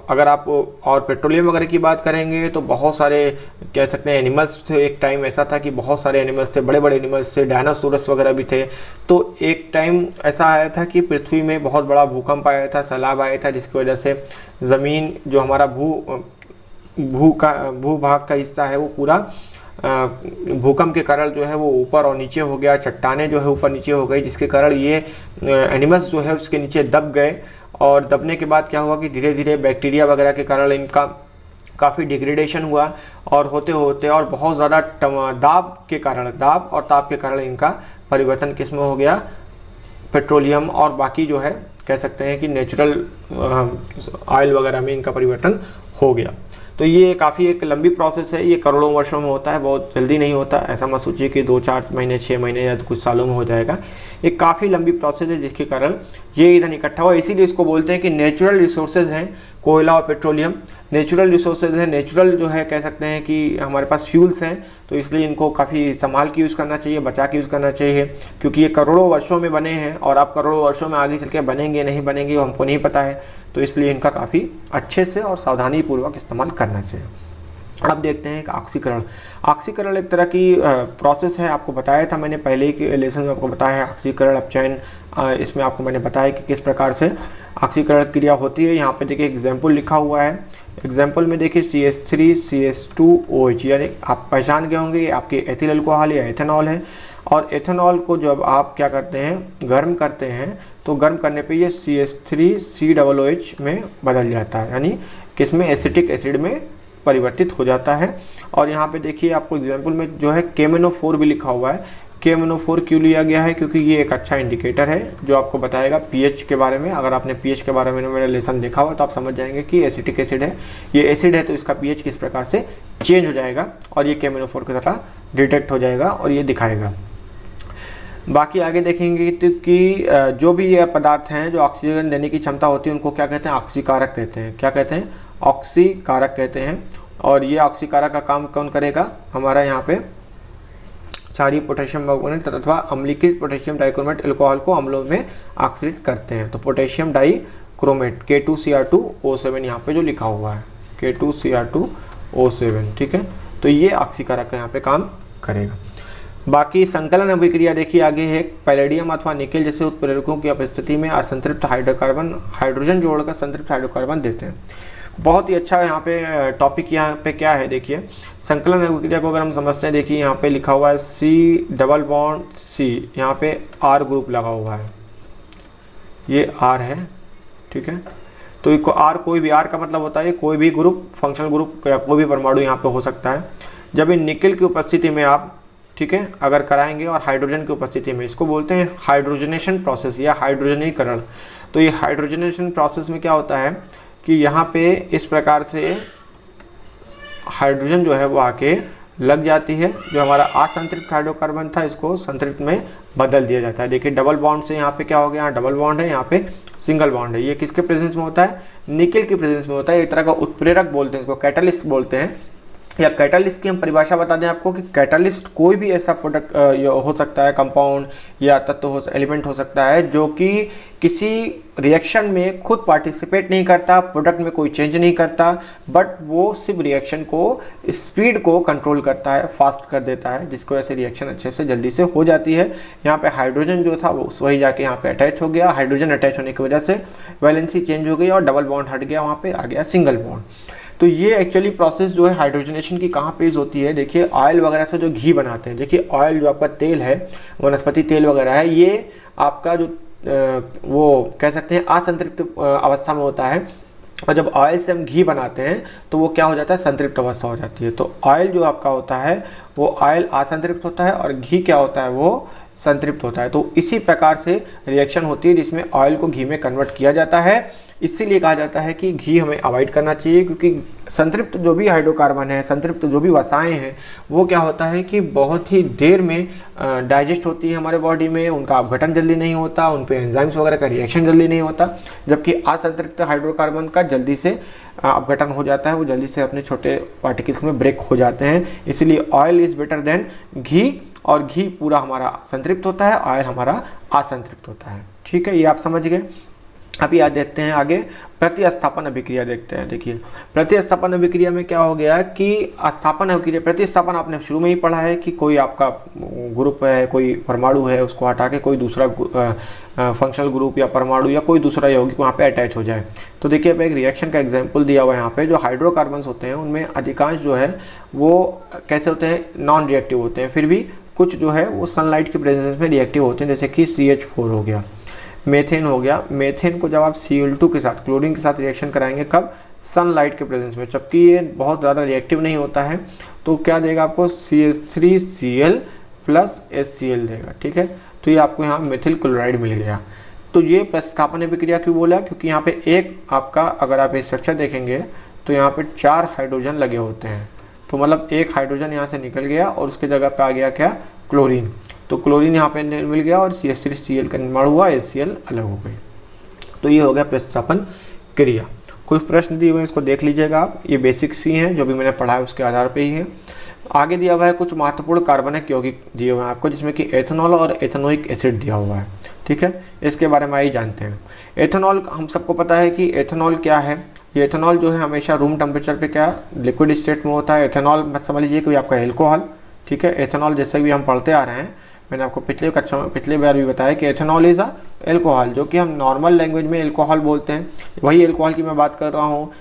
अगर आप और पेट्रोलियम वगैरह की बात करेंगे तो बहुत सारे कह सकते हैं एनिमल्स थे। एक टाइम ऐसा था कि बहुत सारे एनिमल्स थे, बड़े बड़े एनिमल्स थे, डायनासोरस वगैरह भी थे। तो एक टाइम ऐसा आया था कि पृथ्वी में बहुत बड़ा भूकंप आया था, सैलाब आया था, जिसकी वजह से ज़मीन जो हमारा भूभाग का हिस्सा है वो पूरा भूकंप के कारण जो है वो ऊपर और नीचे हो गया, चट्टानें जो है ऊपर नीचे हो गई, जिसके कारण ये एनिमल्स जो है उसके नीचे दब गए। और दबने के बाद क्या हुआ कि धीरे धीरे बैक्टीरिया वगैरह के कारण इनका काफ़ी डिग्रेडेशन हुआ और होते होते और बहुत ज़्यादा दाब और ताप के कारण इनका परिवर्तन किस में हो गया, पेट्रोलियम और बाकी जो है कह सकते हैं कि नेचुरल ऑयल वगैरह में इनका परिवर्तन हो गया। तो ये काफ़ी एक लंबी प्रोसेस है, ये करोड़ों वर्षों में होता है, बहुत जल्दी नहीं होता। ऐसा मत सोचिए कि 2-4 महीने 6 महीने या कुछ सालों में हो जाएगा। ये काफ़ी लंबी प्रोसेस है जिसके कारण ये ईंधन इकट्ठा हुआ। इसीलिए इसको बोलते हैं कि नेचुरल रिसोर्सेज हैं कोयला और पेट्रोलियम। नेचुरल रिसोर्सेज है, नेचुरल जो है कह सकते हैं कि हमारे पास फ्यूल्स हैं, तो इसलिए इनको काफ़ी संभाल के यूज़ करना चाहिए, बचा के यूज़ करना चाहिए, क्योंकि ये करोड़ों वर्षों में बने हैं और अब करोड़ों वर्षों में आगे चल के बनेंगे नहीं बनेंगे हमको नहीं पता है। तो इसलिए इनका काफ़ी अच्छे से और सावधानीपूर्वक इस्तेमाल करना चाहिए। अब देखते हैं ऑक्सीकरण। ऑक्सीकरण एक तरह की प्रोसेस है, आपको बताया था मैंने पहले ही लेसन में, आपको बताया है ऑक्सीकरण अपचयन। इसमें आपको मैंने बताया कि किस प्रकार से ऑक्सीकरण क्रिया होती है। यहाँ पे देखिए एग्जाम्पल लिखा हुआ है। एग्जाम्पल में देखिए CH3CH2OH, यानी आप पहचान गए होंगे आपके एथिल अल्कोहल या एथेनॉल है। और एथेनॉल को जब आप क्या करते हैं, गर्म करते हैं, तो गर्म करने पे ये CH3COOH में बदल जाता है, यानी किसमें, एसिटिक एसिड में परिवर्तित हो जाता है। और यहाँ पे देखिए आपको एग्जाम्पल में जो है KMnO4 भी लिखा हुआ है। KMnO4 क्यों लिया गया है, क्योंकि ये एक अच्छा इंडिकेटर है जो आपको बताएगा पीएच के बारे में। अगर आपने पीएच के बारे में मेरा लेसन देखा हुआ तो आप समझ जाएंगे कि एसिटिक एसिड है, ये एसिड है तो इसका पीएच किस प्रकार से चेंज हो जाएगा और ये KMnO4 की तरह डिटेक्ट हो जाएगा और ये दिखाएगा। बाकी आगे देखेंगे तो कि जो भी ये पदार्थ हैं जो ऑक्सीजन देने की क्षमता होती है उनको क्या कहते हैं, ऑक्सीकारक कहते हैं। क्या कहते हैं, ऑक्सीकारक कहते हैं। और ये ऑक्सीकारक का काम कौन करेगा, हमारा यहाँ पे क्षारीय पोटेशियम कार्बोनेट तथा अम्लीकृत पोटेशियम डाइक्रोमेट अल्कोहल को अम्लों में ऑक्सीकृत करते हैं। तो पोटेशियम डाइक्रोमेट K2Cr2O7 यहाँ पे जो लिखा हुआ है, K2Cr2O7, ठीक है। तो ये ऑक्सीकारक का यहाँ पे काम करेगा। बाकी संकलन अभिक्रिया देखिए आगे है। पैलेडियम अथवा निकेल जैसे उत्प्रेरकों की उपस्थिति में असंतृप्त हाइड्रोजन जोड़कर संतृप्त हाइड्रोकार्बन देते हैं। बहुत ही अच्छा यहाँ पे टॉपिक यहाँ पे क्या है, देखिए संकलन अभिक्रिया को अगर हम समझते हैं, देखिए यहाँ पे लिखा हुआ है C+C, यहाँ पे R ग्रुप लगा हुआ है, ये R है, ठीक है। तो इसको R, कोई भी R का मतलब होता है कोई भी ग्रुप, फंक्शनल ग्रुप या कोई भी परमाणु यहाँ पे हो सकता है। जब इन निकेल की उपस्थिति में आप, ठीक है, अगर कराएंगे और हाइड्रोजन की उपस्थिति में, इसको बोलते हैं हाइड्रोजनेशन प्रोसेस या हाइड्रोजनीकरण। तो ये हाइड्रोजनेशन प्रोसेस में क्या होता है कि यहाँ पे इस प्रकार से हाइड्रोजन जो है वो आके लग जाती है, जो हमारा असंतृप्त हाइड्रोकार्बन था इसको संतृप्त में बदल दिया जाता है। देखिए डबल बॉन्ड से यहाँ पे क्या हो गया, यहाँ डबल बॉन्ड है, यहाँ पे सिंगल बॉन्ड है। ये किसके प्रेजेंस में होता है, निकेल के प्रेजेंस में होता है। एक तरह का उत्प्रेरक बोलते हैं इसको, कैटलिस्ट बोलते हैं। या कैटालिस्ट की हम परिभाषा बता दें आपको कि कैटालिस्ट कोई भी ऐसा प्रोडक्ट हो सकता है, कंपाउंड या तत्व हो, एलिमेंट हो सकता है जो कि किसी रिएक्शन में खुद पार्टिसिपेट नहीं करता, प्रोडक्ट में कोई चेंज नहीं करता, बट वो सिर्फ रिएक्शन को, स्पीड को कंट्रोल करता है, फास्ट कर देता है, जिसकी वजह से रिएक्शन अच्छे से जल्दी से हो जाती है। यहाँ पे हाइड्रोजन जो था वो वही जाके यहाँ पे अटैच हो गया, हाइड्रोजन अटैच होने की वजह से वैलेंसी चेंज हो गई और डबल बॉन्ड हट गया, वहाँ पे आ गया सिंगल बॉन्ड। तो ये एक्चुअली प्रोसेस जो है हाइड्रोजनेशन की कहाँ पे यूज होती है, देखिए ऑयल वगैरह से जो घी बनाते हैं, देखिए ऑयल जो आपका तेल है, वनस्पति तेल वगैरह है, ये आपका जो वो कह सकते हैं असंतृप्त अवस्था में होता है, और जब ऑयल से हम घी बनाते हैं तो वो क्या हो जाता है, संतृप्त अवस्था हो जाती है। तो ऑयल जो आपका होता है वो ऑयल असंतृप्त होता है और घी क्या होता है, वो संतृप्त होता है। तो इसी प्रकार से रिएक्शन होती है जिसमें ऑयल को घी में कन्वर्ट किया जाता है। इसीलिए कहा जाता है कि घी हमें अवॉइड करना चाहिए, क्योंकि संतृप्त जो भी हाइड्रोकार्बन है, संतृप्त जो भी वसाएं हैं, वो क्या होता है कि बहुत ही देर में डाइजेस्ट होती है हमारे बॉडी में, उनका अपघटन जल्दी नहीं होता, उन पे एंजाइम्स वगैरह का रिएक्शन जल्दी नहीं होता, जबकि असंतृप्त हाइड्रोकार्बन का जल्दी से अपघटन हो जाता है, वो जल्दी से अपने छोटे पार्टिकल्स में ब्रेक हो जाते हैं। इसलिए ऑयल इज़ बेटर देन घी, और घी पूरा हमारा संतृप्त होता है, ऑयल हमारा असंतृप्त होता है। ठीक है, ये आप समझ गए। अभी आज देखते हैं आगे प्रतिस्थापन अभिक्रिया देखते हैं। देखिए प्रतिस्थापन अभिक्रिया में क्या हो गया कि स्थापन अभिक्रिया, प्रतिस्थापन आपने शुरू में ही पढ़ा है कि कोई आपका ग्रुप है, कोई परमाणु है, उसको हटा के कोई दूसरा फंक्शनल ग्रुप या परमाणु या कोई दूसरा यौगिक वहाँ पे अटैच हो जाए। तो देखिए अब एक रिएक्शन का एग्जांपल दिया हुआ है यहाँ पे, जो हाइड्रोकार्बन्स होते हैं उनमें अधिकांश जो है वो कैसे होते हैं, नॉन रिएक्टिव होते हैं, फिर भी कुछ जो है वो सनलाइट के प्रेजेंस में रिएक्टिव होते हैं, जैसे कि CH4 हो गया, मेथेन हो गया। मेथेन को जब आप Cl2 के साथ, क्लोरीन के साथ रिएक्शन कराएंगे, कब, सनलाइट के प्रेजेंस में, जबकि ये बहुत ज़्यादा रिएक्टिव नहीं होता है, तो क्या देगा आपको, CH3Cl प्लस HCl देगा। ठीक है, तो ये आपको यहाँ मेथिल क्लोराइड मिल गया। तो ये प्रतिस्थापन अभिक्रिया क्यों बोला, क्योंकि यहाँ पे एक आपका, अगर आप स्ट्रक्चर देखेंगे तो यहाँ पे 4 हाइड्रोजन लगे होते हैं, तो मतलब एक हाइड्रोजन यहाँ से निकल गया और उसके जगह पे आ गया क्या, क्लोरीन। तो क्लोरीन यहाँ पे मिल गया और CH3Cl का निर्माण हुआ, HCl अलग हो गई। तो ये हो गया प्रतिस्थापन क्रिया। कुछ प्रश्न दिए हुए हैं, इसको देख लीजिएगा आप, ये बेसिक सी हैं जो भी मैंने पढ़ा है उसके आधार पे ही है। आगे दिया हुआ है कुछ महत्वपूर्ण कार्बनिक यौगिक दिए हुए हैं आपको, जिसमें कि एथेनॉल और एथेनोइक एसिड दिया हुआ है। ठीक है, इसके बारे में आइए जानते हैं। एथेनॉल, हम सबको पता है कि एथेनॉल क्या है। ये एथेनॉल जो है हमेशा रूम टेम्परेचर पे क्या, लिक्विड स्टेट में होता है। एथेनॉल मत समझ लीजिए कोई आपका एल्कोहल। ठीक है, एथेनॉल जैसे भी हम पढ़ते आ रहे हैं, मैंने आपको पिछले बार भी बताया कि एथेनॉल इज़ अ एल्कोहल, जो कि हम नॉर्मल लैंग्वेज में एल्कोहल बोलते हैं। वही एल्कोहल की मैं बात कर रहा हूँ,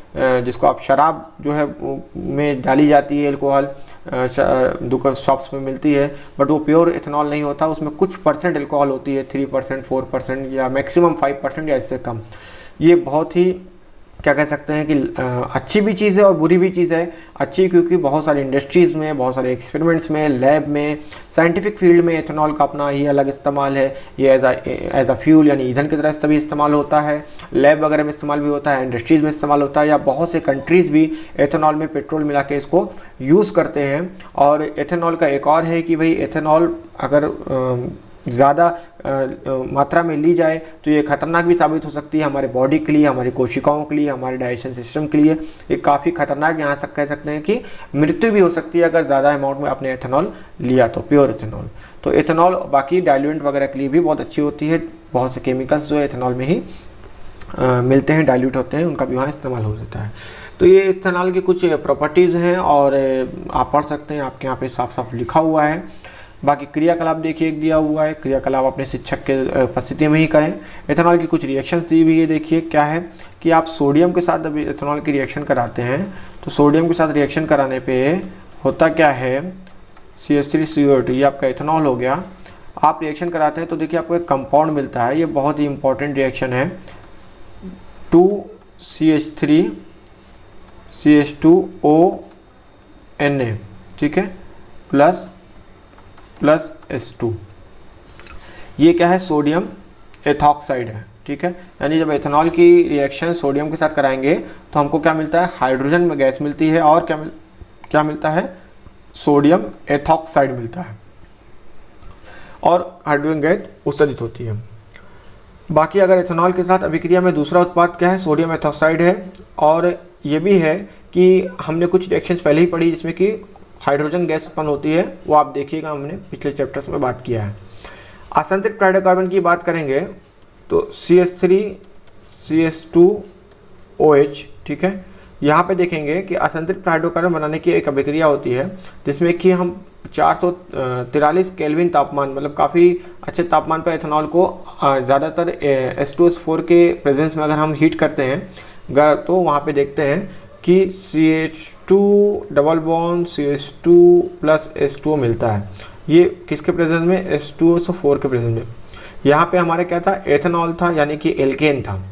जिसको आप शराब जो है में डाली जाती है, एल्कोहल दुकान शॉप्स में मिलती है, बट वो प्योर एथेनॉल नहीं होता, उसमें कुछ परसेंट एल्कोहल होती है, 3%, 4% या मैक्सिमम 5% या इससे कम। ये बहुत ही क्या कह सकते हैं कि अच्छी भी चीज़ है और बुरी भी चीज़ है। अच्छी क्योंकि बहुत सारी इंडस्ट्रीज़ में, बहुत सारे एक्सपेरिमेंट्स में, लैब में, साइंटिफिक फील्ड में एथेनॉल का अपना ही अलग इस्तेमाल है। ये एज अ फ्यूल यानी ईंधन की तरह से भी इस्तेमाल होता है, लैब वगैरह में इस्तेमाल भी होता है, इंडस्ट्रीज़ में इस्तेमाल होता है, या बहुत से कंट्रीज़ भी एथेनॉल में पेट्रोल मिला के इसको यूज़ करते हैं। और एथेनॉल का एक और है कि भाई एथेनॉल अगर ज़्यादा मात्रा में ली जाए तो ये खतरनाक भी साबित हो सकती है हमारे बॉडी के लिए, हमारी कोशिकाओं के लिए, हमारे डाइजेशन सिस्टम के लिए। ये काफ़ी खतरनाक, यहाँ तक कह सकते हैं कि मृत्यु भी हो सकती है अगर ज़्यादा अमाउंट में आपने एथेनॉल लिया तो, प्योर एथेनॉल। तो एथेनॉल बाकी डाइल्यूएंट वगैरह के लिए भी बहुत अच्छी होती है। बहुत से केमिकल्स जो है एथेनॉल में ही मिलते हैं, डाइल्यूट होते हैं, उनका भी वहाँ इस्तेमाल हो जाता है। तो ये इथेनॉल की कुछ प्रॉपर्टीज़ हैं और आप पढ़ सकते हैं, आपके यहाँ पे साफ साफ लिखा हुआ है। बाकी क्रियाकलाप देखिए एक दिया हुआ है, क्रियाकलाप अपने शिक्षक के उपस्थिति में ही करें। एथेनॉल की कुछ रिएक्शंस दी हुई है, देखिए क्या है कि आप सोडियम के साथ जब एथेनॉल की रिएक्शन कराते हैं तो सोडियम के साथ रिएक्शन कराने पे होता क्या है, CH3CO2 ये आपका एथेनॉल हो गया। आप रिएक्शन कराते हैं तो देखिए आपको एक कंपाउंड मिलता है, ये बहुत ही इंपॉर्टेंट रिएक्शन है, 2CH3 CH2ONA, ठीक है, प्लस H2। ये क्या है, सोडियम एथॉक्साइड है, ठीक है। यानी जब एथेनॉल की रिएक्शन सोडियम के साथ कराएंगे तो हमको क्या मिलता है, हाइड्रोजन में गैस मिलती है और क्या मिलता है, सोडियम एथॉक्साइड मिलता है और हाइड्रोजन गैस उत्सर्जित होती है। बाकी अगर एथेनॉल के साथ अभिक्रिया में दूसरा उत्पाद क्या है, सोडियम एथॉक्साइड है। और ये भी है कि हमने कुछ रिएक्शंस पहले ही पढ़ी जिसमें कि हाइड्रोजन गैस उत्पन्न होती है, वो आप देखिएगा, हमने पिछले चैप्टर्स में बात किया है। असंतृप्त हाइड्रोकार्बन की बात करेंगे तो CH3 CH2OH, ठीक है। यहाँ पे देखेंगे कि असंतृप्त हाइड्रोकार्बन बनाने की एक अभिक्रिया होती है जिसमें कि हम 443 केल्विन तापमान, मतलब काफ़ी अच्छे तापमान पर एथेनॉल को ज़्यादातर H2SO4 के प्रेजेंस में अगर हम हीट करते हैं तो वहाँ पे देखते हैं कि CH2 double bond CH2 plus H2O मिलता है। ये किसके प्रेजेंस में? H2SO4 के प्रेजेंस में। यहाँ पे हमारे क्या था? एथेनॉल था, यानी कि एल्केन था।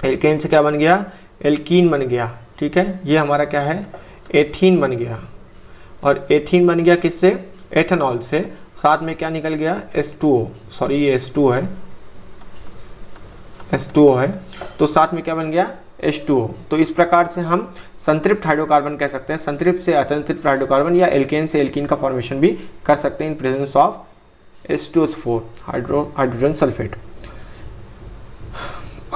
एल्केन से क्या बन गया? एल्कीन बन गया, ठीक है। ये हमारा क्या है? एथीन बन गया। और एथीन बन गया किससे? एथेनॉल से। साथ में क्या निकल गया? H2O, सॉरी ये H2O है, H2O है, तो साथ में क्या बन गया? H2O। तो इस प्रकार से हम संतृप्त हाइड्रोकार्बन कह सकते हैं। संतृप्त से असंतृप्त हाइड्रोकार्बन या एल्केन से एल्कीन का फॉर्मेशन भी कर सकते हैं in presence of H2SO4 hydrogen sulphate.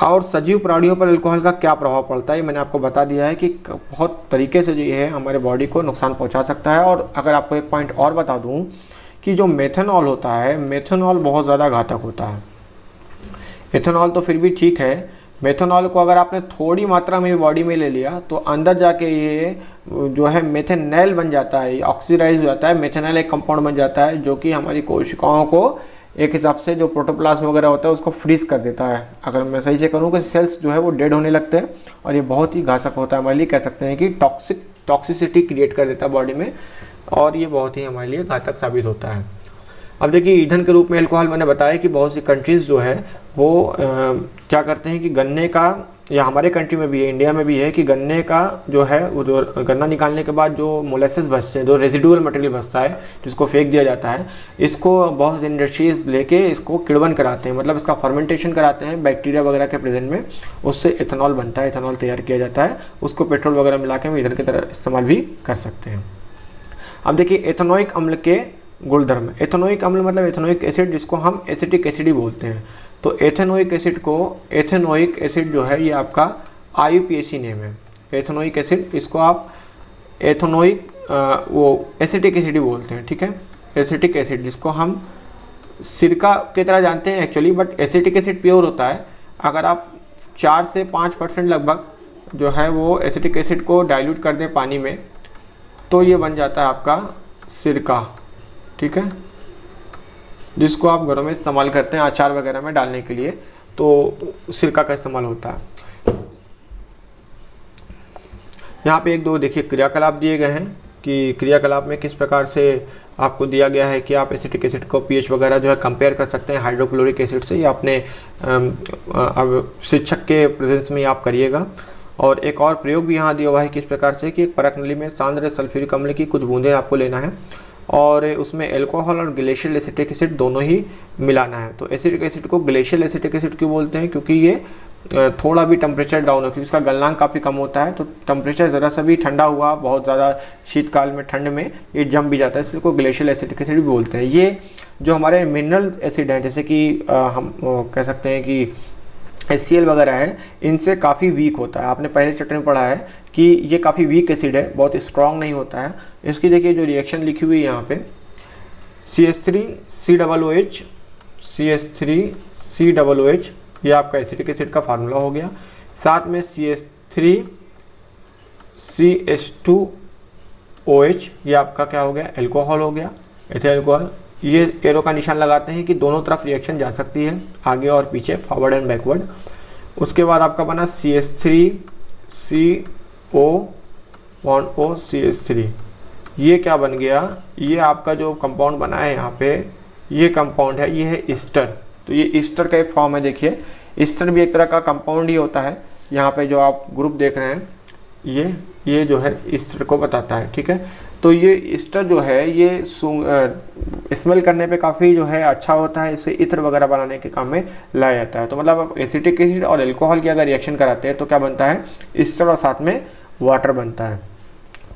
और सजीव प्राणियों पर अल्कोहल का क्या प्रभाव पड़ता है, मैंने आपको बता दिया है कि बहुत तरीके से जो ये है हमारे बॉडी को नुकसान पहुंचा सकता है। और अगर आपको एक पॉइंट और बता दूं कि जो मेथनॉल होता है, मेथनॉल बहुत ज़्यादा घातक होता है। एथेनॉल तो फिर भी ठीक है, मेथनॉल को अगर आपने थोड़ी मात्रा में बॉडी में ले लिया तो अंदर जाके ये जो है मेथेनैल बन जाता है, ऑक्सीडाइज हो जाता है। मेथेनॉल एक कंपाउंड बन जाता है जो कि हमारी कोशिकाओं को एक हिसाब से जो प्रोटोप्लाज्म वगैरह होता है उसको फ्रीज कर देता है। अगर मैं सही से करूँ कि सेल्स जो है वो डेड होने लगते हैं और ये बहुत ही घातक होता है हमारे लिए। कह सकते हैं कि टॉक्सिसिटी क्रिएट कर देता है बॉडी में, और ये बहुत ही हमारे लिए घातक साबित होता है। अब देखिए, ईंधन के रूप में अल्कोहल मैंने बताया कि बहुत सी कंट्रीज़ जो है वो क्या करते हैं कि गन्ने का, या हमारे कंट्री में भी है, इंडिया में भी है, कि गन्ने का जो है वो जो गन्ना निकालने के बाद जो मोलेसेस बचते हैं, जो रेजिडुअल मटेरियल बचता है जिसको फेंक दिया जाता है, इसको बहुत सी इंडस्ट्रीज लेके इसको किण्वन कराते हैं, मतलब इसका फर्मेंटेशन कराते हैं बैक्टीरिया वगैरह के प्रेजेंट में। उससे एथेनॉल बनता है, एथेनॉल तैयार किया जाता है। उसको पेट्रोल वगैरह मिला के हम ईंधन की तरह इस्तेमाल भी कर सकते हैं। अब देखिए, एथेनोइक अम्ल के गुणधर्म। एथेनोइक अम्ल मतलब एथेनोइक एसिड, जिसको हम एसिटिक एसिड ही बोलते हैं। तो एथेनोइक एसिड को, एथेनोइक एसिड जो है ये आपका IUPAC नेम है, एथेनोइक एसिड। इसको आप एथेनोइक वो एसिटिक एसिड ही बोलते हैं, ठीक है। एसिटिक एसिड जिसको हम सिरका की तरह जानते हैं actually, but acetic acid pure होता है। अगर आप 4 से 5% लगभग जो है वो एसिटिक एसिड को डाइल्यूट कर दें पानी में, तो ये बन जाता है आपका सिरका, ठीक है, जिसको आप घरों में इस्तेमाल करते हैं अचार वगैरह में डालने के लिए, तो सिरका का इस्तेमाल होता है। यहाँ पे एक दो देखिए क्रियाकलाप दिए गए हैं कि क्रियाकलाप में किस प्रकार से आपको दिया गया है कि आप एसिटिक एसिड को pH वगैरह जो है कंपेयर कर सकते हैं हाइड्रोक्लोरिक एसिड से। ये आपने अब शिक्षक के प्रेजेंस में आप करिएगा। और एक और प्रयोग भी यहाँ दिया हुआ है किस प्रकार से कि एक परख नली में सांद्र सल्फ्यूरिक अम्ल की कुछ बूंदें आपको लेना है और उसमें अल्कोहल और ग्लेशियल एसिटिक एसिड दोनों ही मिलाना है। तो एसिटिक एसिड को ग्लेशियल एसिटिक एसिड क्यों बोलते हैं? क्योंकि ये थोड़ा भी टेम्परेचर डाउन हो, क्योंकि इसका गलनांक काफ़ी कम होता है, तो टेम्परेचर ज़रा सा भी ठंडा हुआ, बहुत ज़्यादा शीतकाल में ठंड में ये जम भी जाता है, इसको ग्लेशियल एसिटिक एसिड भी बोलते हैं। ये जो हमारे मिनरल एसिड हैं, जैसे कि हम कह सकते हैं कि HCl वगैरह है, इनसे काफ़ी वीक होता है। आपने पहले चैप्टर में पढ़ा है कि ये काफ़ी वीक एसिड है, बहुत स्ट्रॉन्ग नहीं होता है। इसकी देखिए जो रिएक्शन लिखी हुई है यहाँ पे, CH3COOH, CH3COOH, ये आपका एसिटिक एसिड का फार्मूला हो गया। साथ में CH3CH2OH, ये आपका क्या हो गया? अल्कोहल हो गया, एथिल अल्कोहल। ये एरो का निशान लगाते हैं कि दोनों तरफ रिएक्शन जा सकती है, आगे और पीछे, फॉरवर्ड एंड बैकवर्ड। उसके बाद आपका बना CH3CO1OCH3, ये क्या बन गया? ये आपका जो कंपाउंड बना है यहाँ पे, ये कंपाउंड है, ये है ईस्टर। तो ये ईस्टर का एक फॉर्म है। देखिए, ईस्टर भी एक तरह का कंपाउंड ही होता है। यहाँ पे जो आप ग्रुप देख रहे हैं, ये जो है ईस्टर को बताता है, ठीक है। तो ये ईस्टर जो है ये स्मेल करने पे काफ़ी जो है अच्छा होता है, इसे इत्र वगैरह बनाने के काम में लाया जाता है। तो मतलब आप एसिटिक एसिड और अल्कोहल की अगर रिएक्शन कराते हैं तो क्या बनता है? ईस्टर और साथ में वाटर बनता है।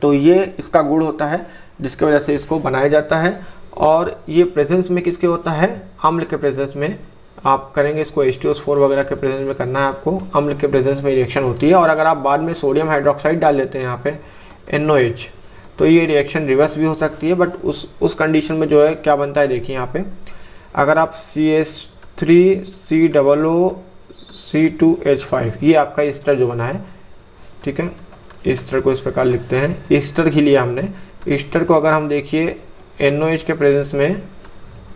तो ये इसका गुण होता है जिसकी वजह से इसको बनाया जाता है। और ये प्रेजेंस में किसके होता है? अम्ल के प्रेजेंस में आप करेंगे इसको H2SO4 वगैरह के प्रेजेंस में करना है आपको, अम्ल के प्रेजेंस में रिएक्शन होती है। और अगर आप बाद में सोडियम हाइड्रोक्साइड डाल देते हैं यहाँ पे NOH, तो ये रिएक्शन रिवर्स भी हो सकती है। बट उस कंडीशन में जो है क्या बनता है देखिए यहाँ पे, अगर आप CH3COO ये आपका ईस्टर जो बना है, ठीक है, ईस्टर को इस प्रकार लिखते हैं, ईस्टर ही लिया हमने। ईस्टर को अगर हम देखिए NOH के प्रेजेंस में,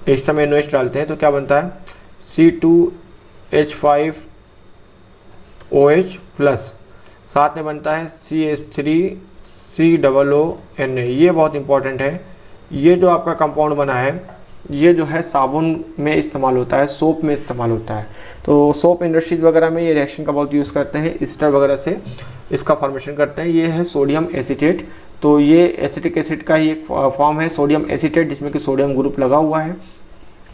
ईस्टर में NOH डालते हैं तो क्या बनता है C2H5OH प्लस, साथ में बनता है CH3COONA। ये बहुत इंपॉर्टेंट है। ये जो आपका कंपाउंड बना है ये जो है साबुन में इस्तेमाल होता है, सोप में इस्तेमाल होता है। तो सोप इंडस्ट्रीज़ वगैरह में ये रिएक्शन का बहुत यूज़ करते हैं, ईस्टर वगैरह से इसका फॉर्मेशन करते हैं। ये है सोडियम एसीटेट, तो ये एसिटिक एसिड का ही एक फॉर्म है सोडियम एसीटेट, जिसमें कि सोडियम ग्रुप लगा हुआ है,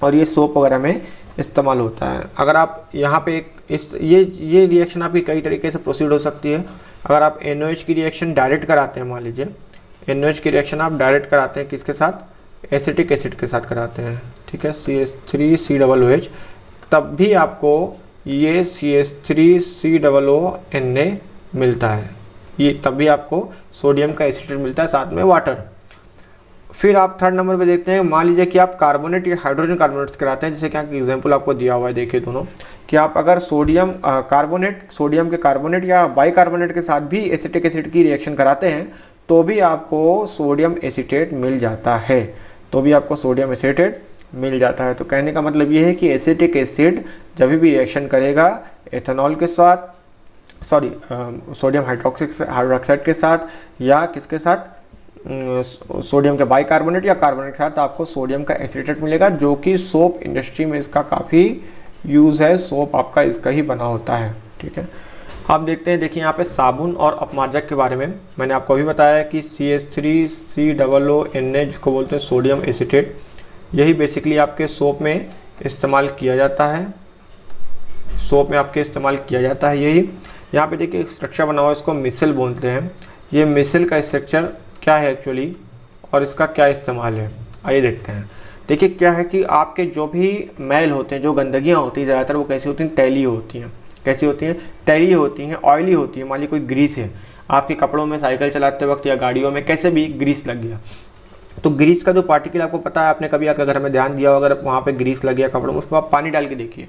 और ये सोप वगैरह में इस्तेमाल होता है। अगर आप यहाँ पे ये रिएक्शन आपकी कई तरीके से प्रोसीड हो सकती है। अगर आप NOH की रिएक्शन डायरेक्ट कराते हैं, मान लीजिए NOH की रिएक्शन आप डायरेक्ट कराते हैं, किसके साथ, एसिटिक एसिड के साथ कराते हैं, ठीक है, CH3COOH, तब भी आपको ये CH3COONA मिलता है, ये तब भी आपको सोडियम का एसिटेट मिलता है, साथ में वाटर। फिर आप थर्ड नंबर पे देखते हैं, मान लीजिए कि आप कार्बोनेट या हाइड्रोजन कार्बोनेट्स कराते हैं, जैसे कि एग्जांपल आपको दिया हुआ है, देखिए दोनों, कि आप अगर सोडियम के कार्बोनेट या बाइकार्बोनेट के साथ भी एसिटिक एसिड की रिएक्शन कराते हैं तो भी आपको सोडियम एसीटेट मिल जाता है, तो कहने का मतलब ये है कि एसिटिक एसिड जब भी रिएक्शन करेगा एथेनॉल के साथ, सोडियम हाइड्रोक्साइड के साथ, या किसके साथ, सोडियम के बाइकार्बोनेट या कार्बोनेट के साथ, आपको सोडियम का एसीटेट मिलेगा, जो कि सोप इंडस्ट्री में इसका काफ़ी यूज़ है, सोप आपका इसका ही बना होता है, ठीक है। आप देखते हैं, देखिए यहाँ पे साबुन और अपमार्जक के बारे में मैंने आपको अभी बताया कि CH3COONA जिसको बोलते हैं सोडियम एसीटेट, यही बेसिकली आपके सोप में इस्तेमाल किया जाता है, यही। यहाँ पे देखिए स्ट्रक्चर बना हुआ है, इसको मिसल बोलते हैं। ये मिसल का स्ट्रक्चर क्या है एक्चुअली, और इसका क्या इस्तेमाल है, आइए देखते हैं। देखिए क्या है कि आपके जो भी मैल होते हैं, जो गंदगियाँ होती हैं, ज़्यादातर वो कैसी होती हैं, तैलीय होती हैं। कैसी होती हैं, तैलीय होती हैं, ऑयली होती है। मान लीजिए कोई ग्रीस है, आपके कपड़ों में साइकिल चलाते वक्त या गाड़ियों में कैसे भी ग्रीस लग गया, तो ग्रीस का जो पार्टिकल आपको पता है, आपने कभी आपके घर में ध्यान दिया, अगर वहाँ पे ग्रीस लग गया कपड़ों में, उस पर आप पानी डाल के देखिए,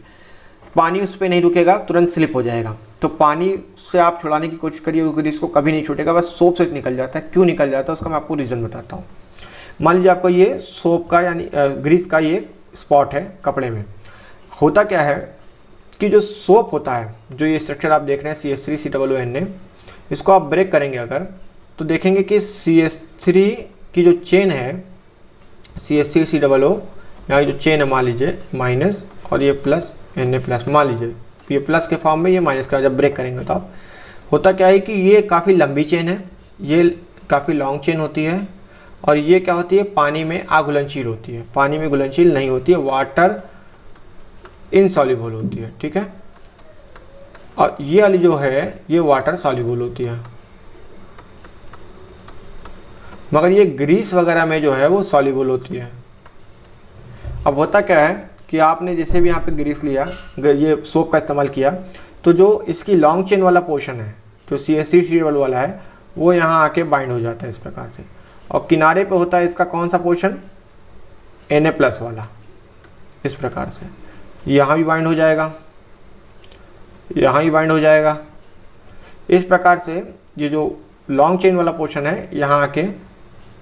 पानी उस पर नहीं रुकेगा, तुरंत स्लिप हो जाएगा। तो पानी से आप छुड़ाने की कोशिश करिए, ग्रीस को कभी नहीं छूटेगा, बस सोप से निकल जाता है। क्यों निकल जाता है उसका मैं आपको रीज़न बताता हूँ। मान लीजिए आपको ये सोप का यानी ग्रीस का ये स्पॉट है कपड़े में, होता क्या है कि जो सोप होता है, जो ये स्ट्रक्चर आप देख रहे हैं CH3COONA, इसको आप ब्रेक करेंगे अगर, तो देखेंगे कि CH3 की जो चेन है, CH3COO, यहाँ जो चेन है मान लीजिए माइनस, और ये प्लस Na प्लस, मान लीजिए ये प्लस के फॉर्म में, ये माइनस का, जब ब्रेक करेंगे तो आप, होता क्या है कि ये काफ़ी लंबी चेन है, ये काफ़ी लॉन्ग चेन होती है, और ये क्या होती है, पानी में अघुलनशील होती है, पानी में घुलनशील नहीं होती है, वाटर इनसॉल्युबल होती है, ठीक है। और ये वाली जो है ये वाटर सॉल्युबल होती है, मगर ये ग्रीस वगैरह में जो है वो सॉल्युबल होती है। अब होता क्या है कि आपने जैसे भी यहाँ पे ग्रीस लिया, ये सोप का इस्तेमाल किया, तो जो इसकी लॉन्ग चेन वाला पोर्शन है, जो CH3 वाला है, वो यहाँ आके बाइंड हो जाता है इस प्रकार से, और किनारे पे होता है इसका कौन सा पोर्शन, Na प्लस वाला, इस प्रकार से यहाँ भी बाइंड हो जाएगा, यहाँ भी बाइंड हो जाएगा। इस प्रकार से ये जो लॉन्ग चेन वाला पोर्शन है यहाँ आके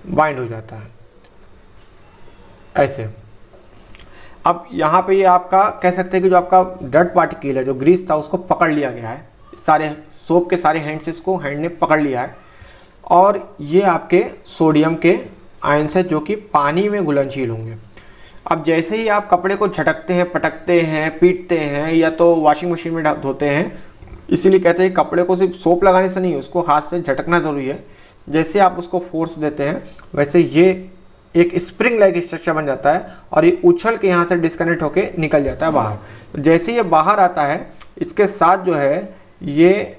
बाइंड हो जाता है ऐसे। अब यहाँ पे ये आपका कह सकते हैं कि जो आपका डर्ट पार्टिकल है, जो ग्रीस था, उसको पकड़ लिया गया है, सारे सोप के सारे हैंड से इसको हैंड ने पकड़ लिया है, और ये आपके सोडियम के आयंस है जो कि पानी में घुलनशील होंगे। अब जैसे ही आप कपड़े को झटकते हैं, पटकते हैं, पीटते हैं, या तो वॉशिंग मशीन में धोते हैं, इसीलिए कहते हैं कपड़े को सिर्फ सोप लगाने से नहीं, उसको हाथ से झटकना ज़रूरी है। जैसे आप उसको फोर्स देते हैं वैसे ये एक स्प्रिंग लाइक स्ट्रक्चर बन जाता है, और ये उछल के यहाँ से डिस्कनेक्ट होके निकल जाता है बाहर। तो जैसे ये बाहर आता है, इसके साथ जो है ये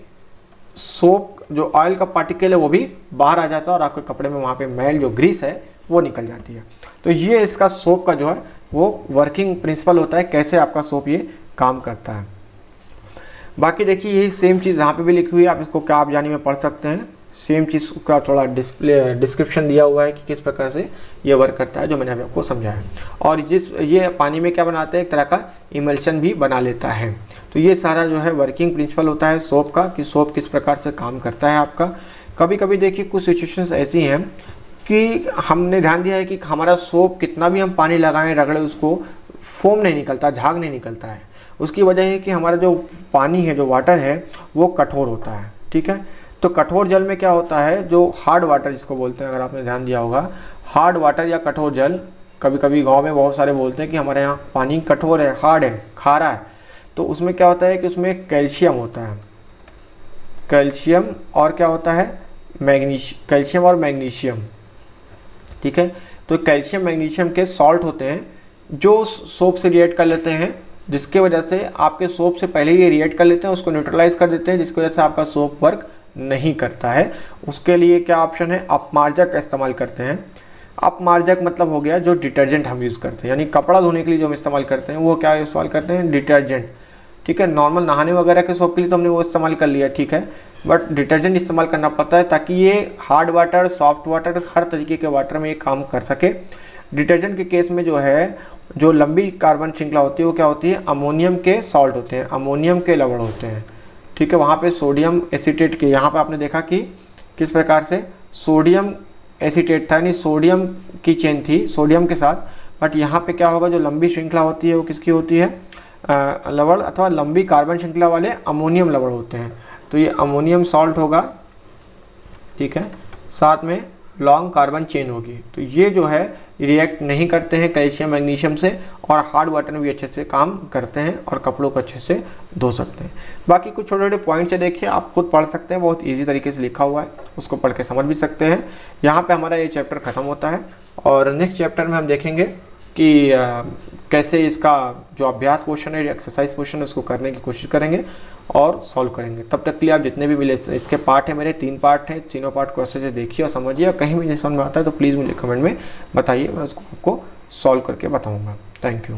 सोप जो ऑयल का पार्टिकल है वो भी बाहर आ जाता है, और आपके कपड़े में वहाँ पे मैल जो ग्रीस है वो निकल जाती है। तो ये इसका सोप का जो है वो वर्किंग प्रिंसिपल होता है, कैसे आपका सोप ये काम करता है। बाकी देखिए यही सेम चीज़ यहाँ पे भी लिखी हुई है, आप इसको क्या आप जानी में पढ़ सकते हैं। सेम चीज़ का थोड़ा डिस्क्रिप्शन दिया हुआ है कि किस प्रकार से ये वर्क करता है, जो मैंने अभी आपको समझाया। और ये पानी में क्या बनाते हैं, एक तरह का इमल्शन भी बना लेता है। तो ये सारा जो है वर्किंग प्रिंसिपल होता है सोप का, कि सोप किस प्रकार से काम करता है आपका। कभी कभी देखिए कुछ सिचुएशंस ऐसी हैं कि हमने ध्यान दिया है कि हमारा सोप कितना भी हम पानी लगाएं, रगड़े, उसको फोम नहीं निकलता, झाग नहीं निकलता है। उसकी वजह है कि हमारा जो पानी है, जो वाटर है, वो कठोर होता है। ठीक है, तो कठोर जल में क्या होता है, जो हार्ड वाटर जिसको बोलते हैं, अगर आपने ध्यान दिया होगा, हार्ड वाटर या कठोर जल, कभी कभी गांव में बहुत सारे बोलते हैं कि हमारे यहाँ पानी कठोर है, हार्ड है, खारा है। तो उसमें क्या होता है कि उसमें कैल्शियम होता है, कैल्शियम और क्या होता है, कैल्शियम और मैग्नीशियम। ठीक है, तो कैल्शियम मैग्नीशियम के सॉल्ट होते हैं जो सोप से रिएक्ट कर लेते हैं, जिसके वजह से आपके सोप से पहले ये रिएक्ट कर लेते हैं, उसको न्यूट्रलाइज कर देते हैं, जिसकी वजह से आपका सोप वर्क नहीं करता है। उसके लिए क्या ऑप्शन है, अपमार्जक का इस्तेमाल करते हैं। अपमार्जक मतलब हो गया जो डिटर्जेंट हम यूज़ करते हैं, यानी कपड़ा धोने के लिए जो हम इस्तेमाल करते हैं, वो क्या इस्तेमाल करते हैं, डिटर्जेंट। ठीक है, नॉर्मल नहाने वगैरह के सोप के लिए तो हमने वो इस्तेमाल कर लिया, ठीक है, बट डिटर्जेंट इस्तेमाल करना पड़ता है ताकि ये हार्ड वाटर, सॉफ्ट वाटर, हर तरीके के वाटर में ये काम कर सके। डिटर्जेंट के केस में जो है, जो लंबी कार्बन श्रृंखला होती है, वो क्या होती है, अमोनियम के सॉल्ट होते हैं, अमोनियम के लवण होते हैं। ठीक है, वहाँ पे सोडियम एसीटेट के, यहाँ पे आपने देखा कि किस प्रकार से सोडियम एसीटेट था, यानी सोडियम की चेन थी सोडियम के साथ, बट यहाँ पे क्या होगा, जो लंबी श्रृंखला होती है वो किसकी होती है, लवण अथवा लंबी कार्बन श्रृंखला वाले अमोनियम लवण होते हैं। तो ये अमोनियम सॉल्ट होगा, ठीक है, साथ में लॉन्ग कार्बन चेन होगी। तो ये जो है रिएक्ट नहीं करते हैं कैल्शियम मैग्नीशियम से, और हार्ड वाटर में भी अच्छे से काम करते हैं और कपड़ों को अच्छे से धो सकते हैं। बाकी कुछ छोटे छोटे पॉइंट्स है, देखिए आप खुद पढ़ सकते हैं, बहुत इजी तरीके से लिखा हुआ है, उसको पढ़ के समझ भी सकते हैं। यहाँ पे हमारा ये चैप्टर ख़त्म होता है, और नेक्स्ट चैप्टर में हम देखेंगे कि कैसे इसका जो अभ्यास क्वेश्चन है, एक्सरसाइज क्वेश्चन है, उसको करने की कोशिश करेंगे और सॉल्व करेंगे। तब तक के लिए आप जितने भी मिले, इसके पार्ट है मेरे 3 पार्ट हैं, तीनों पार्ट को अच्छे से देखिए और समझिए, और कहीं भी नहीं समझ में आता है तो प्लीज़ मुझे कमेंट में बताइए, मैं उसको आपको सॉल्व करके बताऊँगा। Thank you.